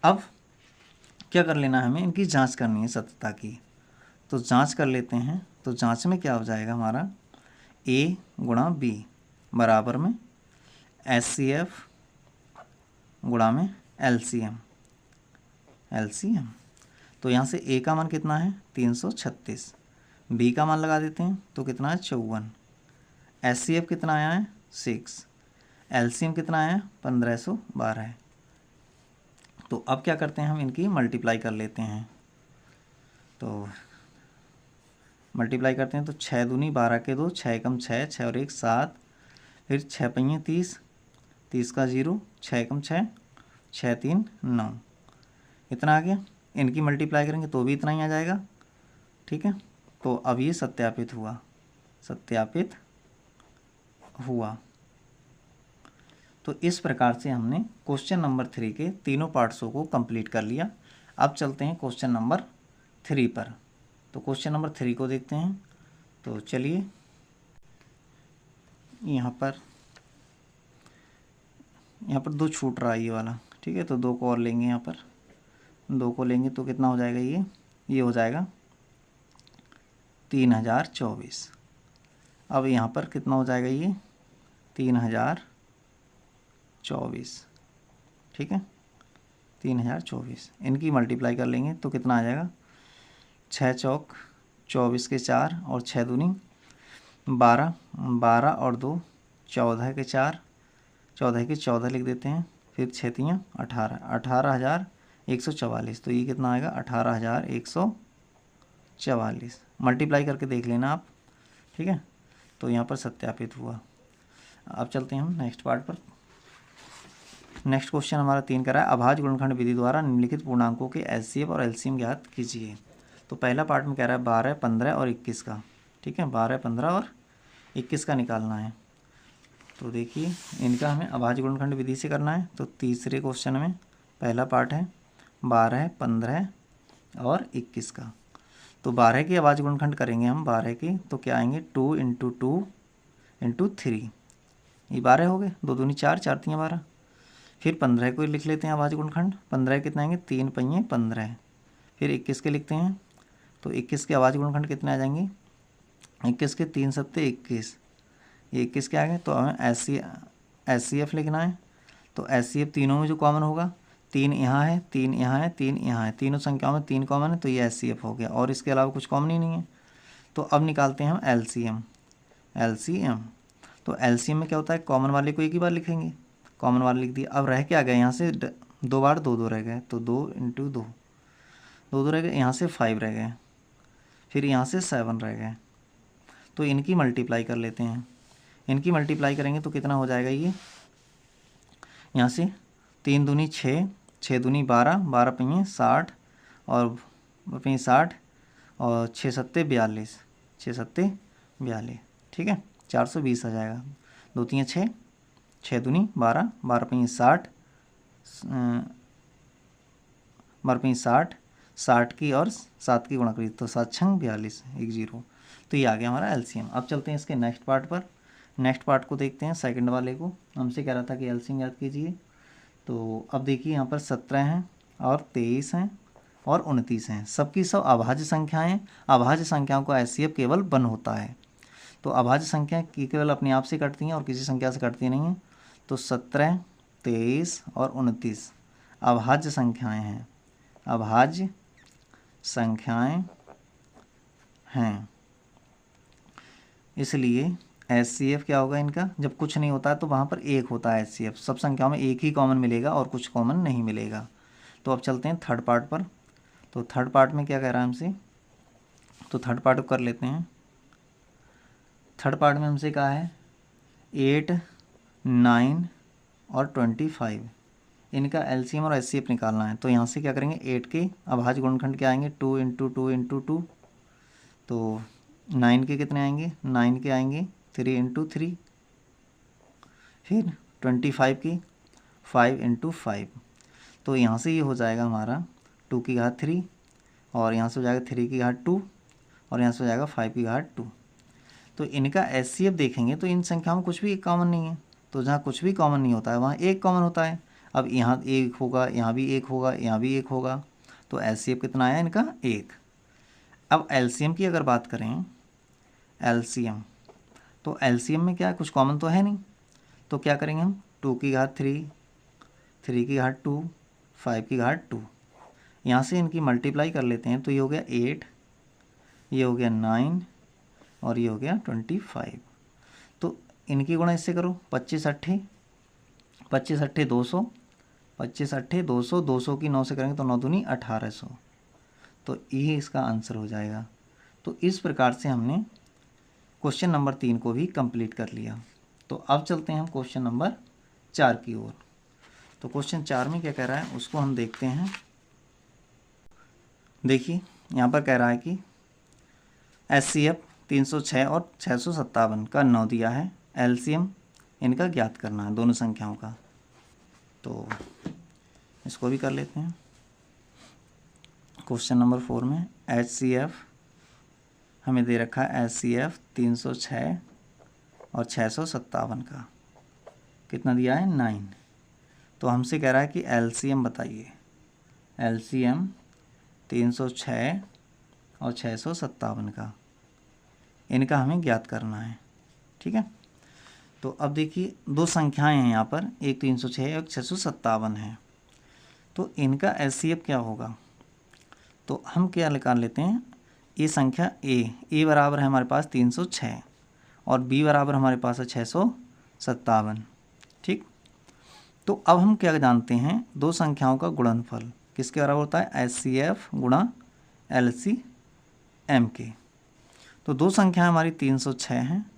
अब क्या कर लेना है, हमें इनकी जांच करनी है सत्यता की। तो जांच कर लेते हैं। तो जांच में क्या हो जाएगा हमारा, A गुणा B बराबर में HCF गुणा में LCM। तो यहाँ से A का मान कितना है 336, B का मान लगा देते हैं तो कितना है 54, HCF कितना आया है 6, LCM कितना आया है 1512 है। तो अब क्या करते हैं, हम इनकी मल्टीप्लाई कर लेते हैं। तो मल्टीप्लाई करते हैं तो 6 दूनी 12 के 2, 6 एकम 6, 6 और 1 7, फिर 6 पंजे 30, 30 का 0, 6 एकम 6, 6 3 9, इतना आ गया। इनकी मल्टीप्लाई करेंगे तो भी इतना ही आ जाएगा। ठीक है, तो अब ये सत्यापित हुआ, सत्यापित हुआ। तो इस प्रकार से हमने क्वेश्चन नंबर 3 के तीनों पार्ट्सों को कंप्लीट कर लिया। अब चलते हैं क्वेश्चन नंबर 3 पर। तो क्वेश्चन नंबर 3 को देखते हैं। तो चलिए, यहाँ पर 2 छूट रहा है ये वाला। ठीक है, तो 2 को और लेंगे, यहाँ पर 2 को लेंगे तो कितना हो जाएगा, ये हो जाएगा 3024। अब यहाँ पर कितना हो जाएगा, ये 3024। ठीक है, 3024, इनकी मल्टीप्लाई कर लेंगे तो कितना आ जाएगा, 6 चौक 24 के 4 और 6 दूनी 12, 12 और 2 14 के 4, 14 के 14 लिख देते हैं। फिर 6 तियाँ 18, 18,144। तो ये कितना आएगा, 18,144। मल्टीप्लाई करके देख लेना आप। ठीक है, तो यहाँ पर सत्यापित हुआ। अब चलते हैं हम नेक्स्ट पार्ट पर। नेक्स्ट क्वेश्चन हमारा 3 का रहा है, अभाज्य गुणनखंड विधि द्वारा निम्नलिखित पूर्णांकों के एचसीएफ और एलसीएम ज्ञात कीजिए। तो पहला पार्ट में कह रहा है 12, 15 और 21 का। ठीक है, 12, 15 और 21 का निकालना है। तो देखिए, इनका हमें अभाज्य गुणनखंड विधि से करना है। तो तीसरे क्वेश्चन में पहला पार्ट है 12, 15 और 21 का। तो 12 के अभाज्य गुणनखंड करेंगे हम 12 के, तो क्या आएंगे, 2 × 2 × 3, ये 12 हो गए, 2 दूनी 4, 4 तियाँ 12। फिर 15 को लिख लेते हैं अभाज्य गुणनखंड। 15 कितने आएंगे, 3 पंजे 15। फिर 21 के लिखते हैं, तो 21 के अभाज्य गुणनखंड कितने आ जाएंगे, 21 के 3 सत्ते 21, ये 21 के आ गए। तो हमें एचसीएफ लिखना है। तो एचसीएफ तीनों में जो कॉमन होगा, 3 यहाँ है, 3 यहाँ है, 3 यहाँ है, तीनों संख्याओं में 3 कॉमन है, तो ये एचसीएफ हो गया और इसके अलावा कुछ कॉमन ही नहीं है। तो अब निकालते हैं हम एलसीएम। तो एलसीएम में क्या होता है, कॉमन वाले को एक ही बार लिखेंगे, कॉमन वाले लिख दिया। अब रह क्या गया, यहाँ से 2 बार 2 2 रह गए, तो 2 × 2 2 2 रह गए। यहाँ से 5 रह गए, फिर यहाँ से 7 रह गए। तो इनकी मल्टीप्लाई कर लेते हैं। इनकी मल्टीप्लाई करेंगे तो कितना हो जाएगा, ये यहाँ से 3 दूनी 6, 6 दूनी 12, 12 पंजे 60 और 60 और 6 सत्ते 42, 6 सत्ते 42। ठीक है, 420 आ जाएगा। 2 तियाँ 6, 6 दूनी 12, 12 पंजे 60, 12 पंजे 60, 60 की और 7 की गुणा करी तो 7 छंग 42, 1 0। तो ये आ गया हमारा एलसीएम। अब चलते हैं इसके नेक्स्ट पार्ट पर। नेक्स्ट पार्ट को देखते हैं, सेकंड वाले को। हमसे कह रहा था कि एलसीएम याद कीजिए। तो अब देखिए, यहाँ पर 17 हैं और 23 हैं और 29 हैं, सबकी सब अभाज्य संख्याएं। अभाज्य संख्याओं का एचसीएफ केवल 1 होता है। तो अभाज्य संख्या की केवल अपने आप से कटती हैं और किसी संख्या से कटती नहीं हैं। तो 17, 23 और 29 अभाज्य संख्याएं हैं, अभाज्य संख्याएं हैं। इसलिए एचसीएफ क्या होगा इनका, जब कुछ नहीं होता है तो वहाँ पर 1 होता है एचसीएफ। सब संख्याओं में एक ही कॉमन मिलेगा और कुछ कॉमन नहीं मिलेगा। तो अब चलते हैं थर्ड पार्ट पर। तो थर्ड पार्ट में क्या कह रहा है हमसे, तो थर्ड पार्ट को कर लेते हैं। थर्ड पार्ट में हमसे कहा है 8, 9 और 25, इनका एलसीएम और एचसीएफ निकालना है। तो यहाँ से क्या करेंगे, 8 के अभाज्य गुणनखंड क्या आएंगे, 2 × 2 × 2। तो 9 के कितने आएंगे, 9 के आएंगे 3 × 3। फिर 25 की 5 × 5। तो यहाँ से ये हो जाएगा हमारा 2 की घात 3 और यहाँ से हो जाएगा 3 की घात 2 और यहाँ से हो जाएगा 5 की घात 2। तो इनका एचसीएफ देखेंगे तो इन संख्याओं में कुछ भी कॉमन नहीं है। तो जहाँ कुछ भी कॉमन नहीं होता है वहाँ एक कॉमन होता है। अब यहाँ 1 होगा, यहाँ भी 1 होगा, यहाँ भी 1 होगा। तो एचसीएफ कितना आया इनका, 1। अब एलसीएम की अगर बात करें, एलसीएम, तो एलसीएम में क्या कुछ कॉमन तो है नहीं। तो क्या करेंगे हम, 2 की घात 3, 3 की घात 2, 5 की घात 2। यहाँ से इनकी मल्टीप्लाई कर लेते हैं। तो ये हो गया 8, ये हो गया 9 और ये हो गया 25। तो इनकी गुणा इससे करो, 25 अट्ठे 200, 25 अट्ठे 200, 200 की 9 से करेंगे तो 9 दूनी 1800। तो ये इसका आंसर हो जाएगा। तो इस प्रकार से हमने क्वेश्चन नंबर 3 को भी कंप्लीट कर लिया। तो अब चलते हैं हम क्वेश्चन नंबर 4 की ओर। तो क्वेश्चन 4 में क्या कह रहा है उसको हम देखते हैं। देखिए यहाँ पर कह रहा है कि HCF 306 और 657 का 9 दिया है, LCM इनका ज्ञात करना है दोनों संख्याओं का। तो इसको भी कर लेते हैं। क्वेश्चन नंबर 4 में HCF हमें दे रखा है, HCF 306 और 657 का कितना दिया है 9। तो हमसे कह रहा है कि LCM बताइए। LCM 306 और 657 का, इनका हमें ज्ञात करना है। ठीक है, तो अब देखिए दो संख्याएं हैं यहाँ पर, एक 306 और 657 है। तो इनका HCF क्या होगा, तो हम क्या निकाल लेते हैं, ये संख्या ए बराबर है हमारे पास 306 और बी बराबर हमारे पास है 657। ठीक, तो अब हम क्या जानते हैं, दो संख्याओं का गुणनफल किसके बराबर होता है, HCF गुणा LCM के। तो दो संख्याएं हमारी 306 हैं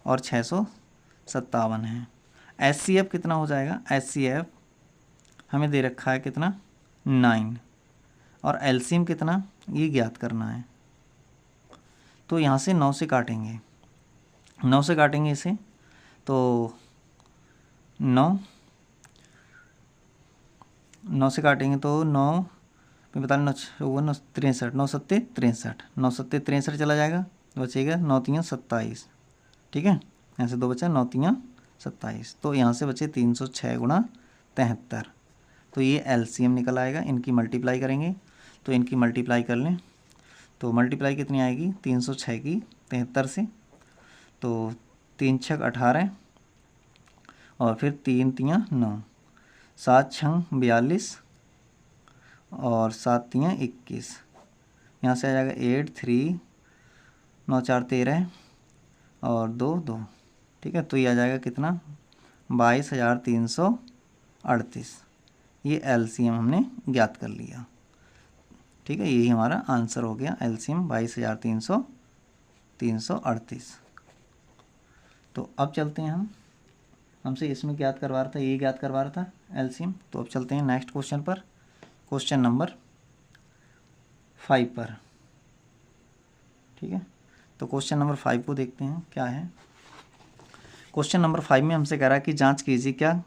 और 657 हैं। HCF कितना हो जाएगा, HCF हमें दे रखा है कितना 9 और LCM कितना ये ज्ञात करना है। तो यहाँ से 9 से काटेंगे, 9 से काटेंगे इसे, तो 9 से काटेंगे तो 9 45 9 54 9 63 9 सत्ते 63 9 सत्ते 63 चला जाएगा, बचेगा 9 3 27। ठीक है, यहाँ से 2 बचा 9 3 27। तो यहाँ से बचे 306 गुणा 73। तो ये LCM निकल आएगा। इनकी मल्टीप्लाई करेंगे तो इनकी मल्टीप्लाई कर लें तो मल्टीप्लाई कितनी आएगी 306 की 73 से, तो 3 छक 18 और फिर 3 3 9, 7 छंग 42 और 7 3 21। यहाँ से आ जाएगा 8 3 9 4 13 और 2 2। ठीक है, तो ये आ जाएगा कितना 22,338। ये LCM हमने ज्ञात कर लिया। ठीक है, यही हमारा आंसर हो गया, LCM 22,338। तो अब चलते हैं हमसे इसमें ज्ञात करवा रहा था, ये ज्ञात करवा रहा था LCM। तो अब चलते हैं नेक्स्ट क्वेश्चन पर, क्वेश्चन नंबर 5 पर। ठीक है, तो क्वेश्चन नंबर 5 को देखते हैं क्या है। क्वेश्चन नंबर 5 में हमसे कह रहा है कि जांच कीजिए क्या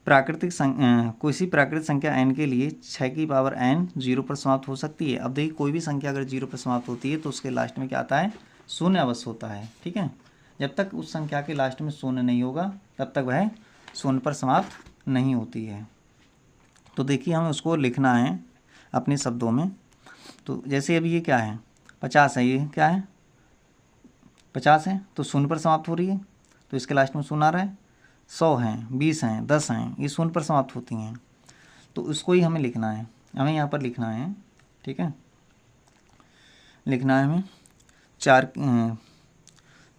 किसी प्राकृतिक संख्या n के लिए 6 की पावर n 0 पर समाप्त हो सकती है। अब देखिए कोई भी संख्या अगर 0 पर समाप्त होती है तो उसके लास्ट में क्या आता है, शून्य अवश्य होता है। ठीक है, जब तक उस संख्या के लास्ट में शून्य नहीं होगा तब तक वह शून्य पर समाप्त नहीं होती है। तो देखिए हमें उसको लिखना है अपने शब्दों में। तो जैसे अभी ये क्या है 50 है, ये क्या है 50 है, तो शून्य पर समाप्त हो रही है, तो इसके लास्ट में शून्य आ रहा है। 100 हैं, 20 हैं, 10 हैं, ये शून्य पर समाप्त होती हैं। तो उसको ही हमें लिखना है, हमें यहाँ पर लिखना है। ठीक है, लिखना है हमें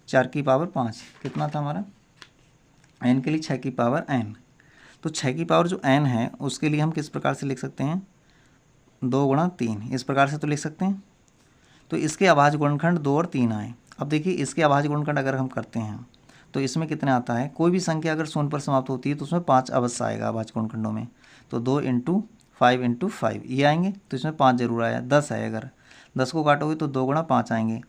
4 की पावर 5 कितना था हमारा, n के लिए 6 की पावर n। तो 6 की पावर जो n है उसके लिए हम किस प्रकार से लिख सकते हैं, 2 गुणा 3, इस प्रकार से तो लिख सकते हैं। तो इसके अभाज्य गुणनखंड 2 और 3 आए। अब देखिए इसके अभाज्य गुणनखंड अगर हम करते हैं तो इसमें कितने आता है, कोई भी संख्या अगर शून्य पर समाप्त होती है तो उसमें 5 अवश्य आएगा अभाज्य गुणनखंडों में। तो 2 × 5 × 5 ये आएंगे, तो इसमें 5 जरूर आया। 10 है, अगर 10 को काटोगे तो 2 गुणा 5 आएंगे।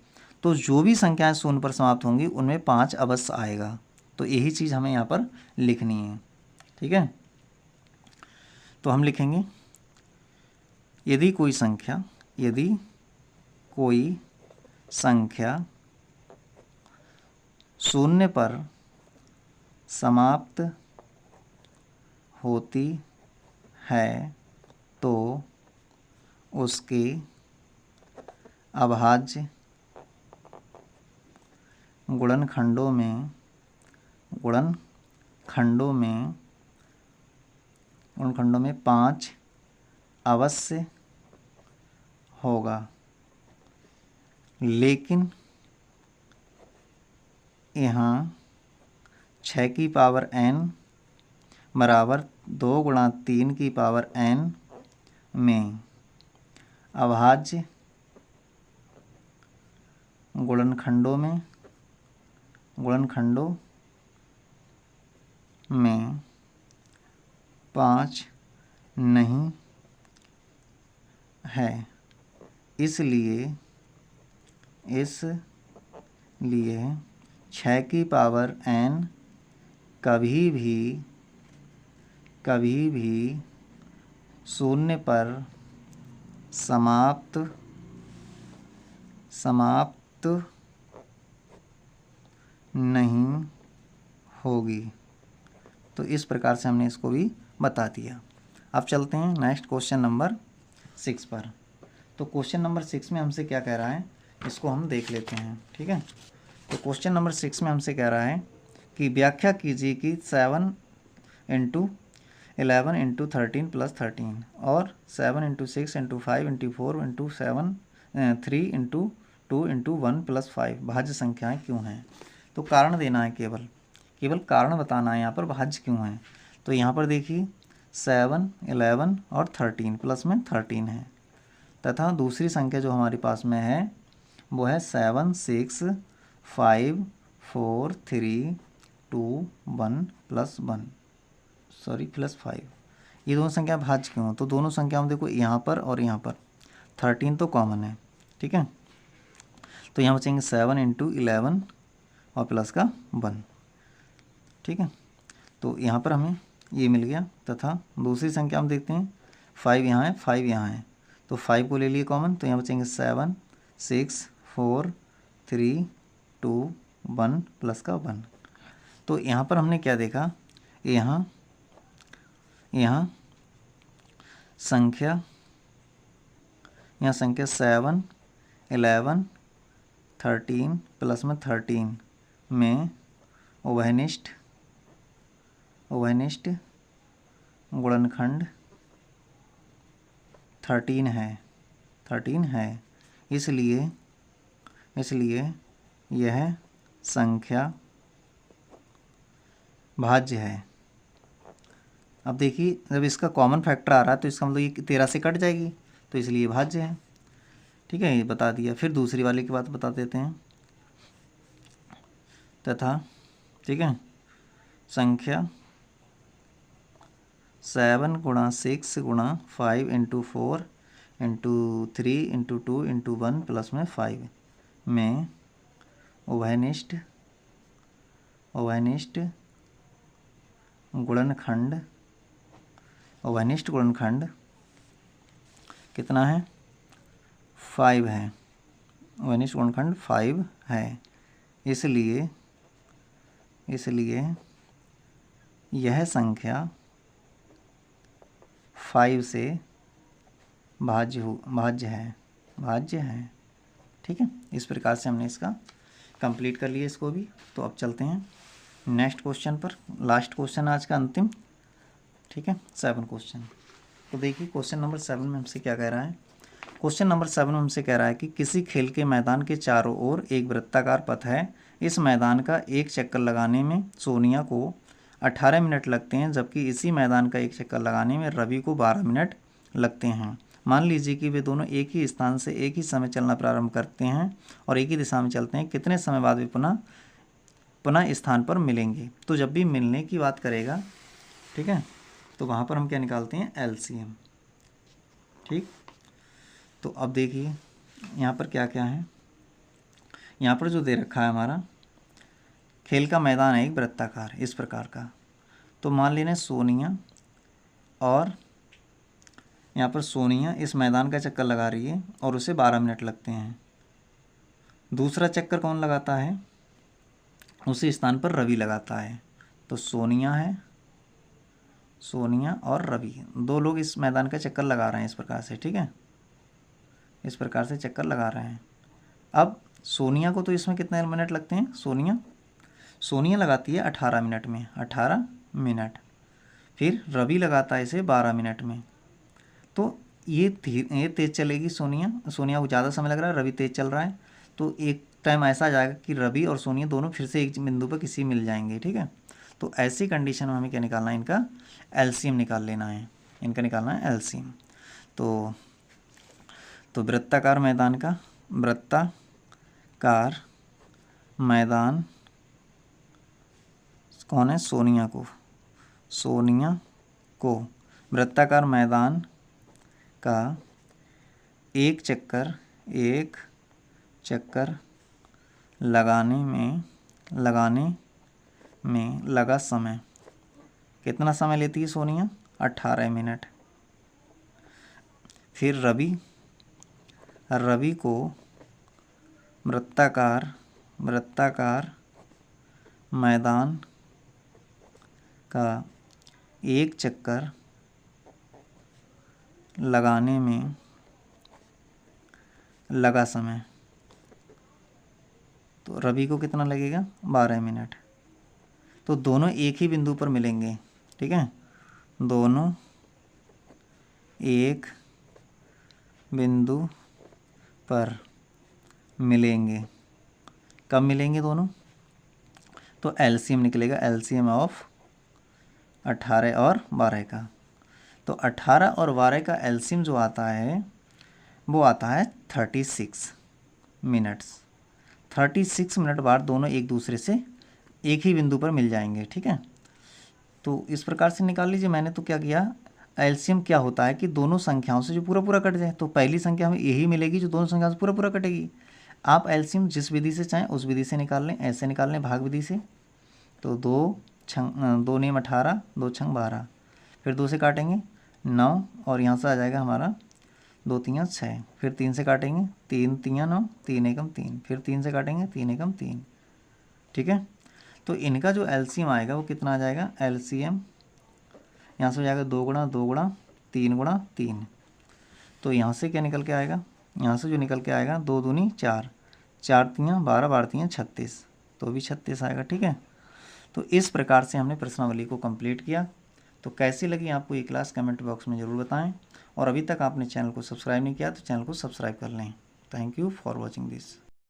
तो जो भी संख्याएं शून्य पर समाप्त होंगी उनमें 5 अवश्य आएगा। तो यही चीज़ हमें यहाँ पर लिखनी है। ठीक है, तो हम लिखेंगे यदि कोई संख्या शून्य पर समाप्त होती है तो उसके अभाज्य गुणनखंडों में 5 अवश्य होगा। लेकिन यहाँ 6 की पावर n बराबर 2 गुणा 3 की पावर n में अभाज्य गुणनखंडों में 5 नहीं है, इसलिए 6 की पावर n कभी भी शून्य पर समाप्त नहीं होगी। तो इस प्रकार से हमने इसको भी बता दिया। अब चलते हैं नेक्स्ट क्वेश्चन नंबर 6 पर। तो क्वेश्चन नंबर 6 में हमसे क्या कह रहा है, इसको हम देख लेते हैं। ठीक है, तो क्वेश्चन नंबर 6 में हमसे कह रहा है कि व्याख्या कीजिए कि 7 इंटू 11 इंटू 13 प्लस 13 और 7 into 6 into 5 into 4 into 7 3 into 2 into 1 plus 5 भाज्य संख्याएं क्यों हैं। तो कारण देना है, केवल कारण बताना है यहाँ पर भाज्य क्यों है। तो यहाँ पर देखिए 7, 11 और 13 प्लस में 13 है, तथा दूसरी संख्या जो हमारे पास में है वो है 7, 6, 5, 4, 3, 2, 1 प्लस 5। ये दोनों संख्या भाज्य क्यों? तो दोनों संख्या में देखो यहाँ पर और यहाँ पर 13 तो कॉमन है। ठीक है, तो यहाँ बचेंगे 7 इंटू 11 और प्लस का 1। ठीक है, तो यहाँ पर हमें ये मिल गया, तथा दूसरी संख्या हम देखते हैं 5 यहाँ है, 5 यहाँ है, तो 5 को ले लिए कॉमन, तो यहाँ बचेंगे 7, 6, 4, 3, 2, 1 प्लस का 1। तो यहाँ पर हमने क्या देखा, यहाँ संख्या 7, 11, 13 प्लस में 13 में उभयनिष्ठ गुणनखंड 13 है, इसलिए यह संख्या भाज्य है। अब देखिए जब इसका कॉमन फैक्टर आ रहा है तो इसका मतलब ये 13 से कट जाएगी, तो इसलिए भाज्य है। ठीक है, ये बता दिया। फिर दूसरी वाले की बात बता देते हैं, तथा ठीक है संख्या 7 गुणा 6 गुणा 5 into 4 into 3 into 2 into 1 plus में 5 में उभयनिष्ठ गुणनखंड कितना है, 5 है। उभयनिष्ठ गुणनखंड 5 है, इसलिए यह संख्या 5 से भाज्य है। ठीक है, इस प्रकार से हमने इसका कंप्लीट कर लिया इसको भी। तो अब चलते हैं नेक्स्ट क्वेश्चन पर, लास्ट क्वेश्चन आज का अंतिम। ठीक है, 7 क्वेश्चन। तो देखिए क्वेश्चन नंबर 7 में हमसे क्या कह रहा है। क्वेश्चन नंबर 7 में हमसे कह रहा है कि किसी खेल के मैदान के चारों ओर एक वृत्ताकार पथ है। इस मैदान का एक चक्कर लगाने में सोनिया को 18 मिनट लगते हैं, जबकि इसी मैदान का एक चक्कर लगाने में रवि को 12 मिनट लगते हैं। मान लीजिए कि वे दोनों एक ही स्थान से एक ही समय चलना प्रारंभ करते हैं और एक ही दिशा में चलते हैं। कितने समय बाद वे पुनः स्थान पर मिलेंगे। तो जब भी मिलने की बात करेगा, ठीक है, तो वहाँ पर हम क्या निकालते हैं, एलसीएम। ठीक, तो अब देखिए यहाँ पर क्या क्या है। यहाँ पर जो दे रखा है हमारा खेल का मैदान है एक वृत्ताकार इस प्रकार का। तो मान लेना सोनिया, और यहाँ पर सोनिया इस मैदान का चक्कर लगा रही है और उसे 12 मिनट लगते हैं। दूसरा चक्कर कौन लगाता है, उसी स्थान पर रवि लगाता है। तो सोनिया है, सोनिया और रवि दो लोग इस मैदान का चक्कर लगा रहे हैं इस प्रकार से। ठीक है, इस प्रकार से चक्कर लगा रहे हैं। अब सोनिया को तो इसमें कितने मिनट लगते हैं, सोनिया लगाती है 18 मिनट में, 18 मिनट। फिर रवि लगाता है इसे 12 मिनट में। तो ये तेज़ चलेगी सोनिया को ज़्यादा समय लग रहा है, रवि तेज़ चल रहा है। तो एक टाइम ऐसा आ जाएगा कि रवि और सोनिया दोनों फिर से एक बिंदु पर किसी मिल जाएंगे। ठीक है, तो ऐसी कंडीशन में हमें क्या निकालना है, इनका एलसीएम निकाल लेना है, इनका निकालना है एलसीएम। तो वृत्ताकार मैदान कौन है, सोनिया को, सोनिया को वृत्ताकार मैदान का एक चक्कर लगाने में लगा समय। कितना समय लेती है सोनिया? 18 मिनट। फिर रवि को वृत्ताकार मैदान का एक चक्कर लगाने में लगा समय। तो रवि को कितना लगेगा? 12 मिनट। तो दोनों एक ही बिंदु पर मिलेंगे, ठीक है, दोनों एक बिंदु पर मिलेंगे। कब मिलेंगे दोनों? तो एलसीएम निकलेगा, एलसीएम ऑफ 18 और 12 का। तो 18 और 12 का एलसीएम जो आता है वो आता है 36 मिनट्स। 36 मिनट बाद दोनों एक दूसरे से एक ही बिंदु पर मिल जाएंगे, ठीक है। तो इस प्रकार से निकाल लीजिए। मैंने तो क्या किया, एलसीएम क्या होता है कि दोनों संख्याओं से जो पूरा पूरा कट जाए। तो पहली संख्या हमें यही मिलेगी जो दोनों संख्याओं से पूरा पूरा कटेगी। आप एलसीएम जिस विधि से चाहें उस विधि से निकाल लें, ऐसे निकाल लें भाग विधि से। तो 2 नेम 18, 2 छंग 12, फिर 2 से काटेंगे 9 और यहाँ से आ जाएगा हमारा 2 तियाँ 6, फिर 3 से काटेंगे 3 तियाँ 9, 3 एकम 3, फिर 3 से काटेंगे 3 एकम 3, ठीक है। तो इनका जो एलसीएम आएगा वो कितना आ जाएगा? एलसीएम यहाँ से हो जाएगा 2 गुणा 2 गुणा 3 गुणा 3। तो यहाँ से क्या निकल के आएगा? यहाँ से जो निकल के आएगा 2 दूनी 4, 4 तियाँ 12, 12 तियाँ 36, तो भी 36 आएगा, ठीक है। तो इस प्रकार से हमने प्रश्नावली को कंप्लीट किया। तो कैसी लगी आपको ये क्लास कमेंट बॉक्स में ज़रूर बताएं। और अभी तक आपने चैनल को सब्सक्राइब नहीं किया तो चैनल को सब्सक्राइब कर लें। Thank you for watching this.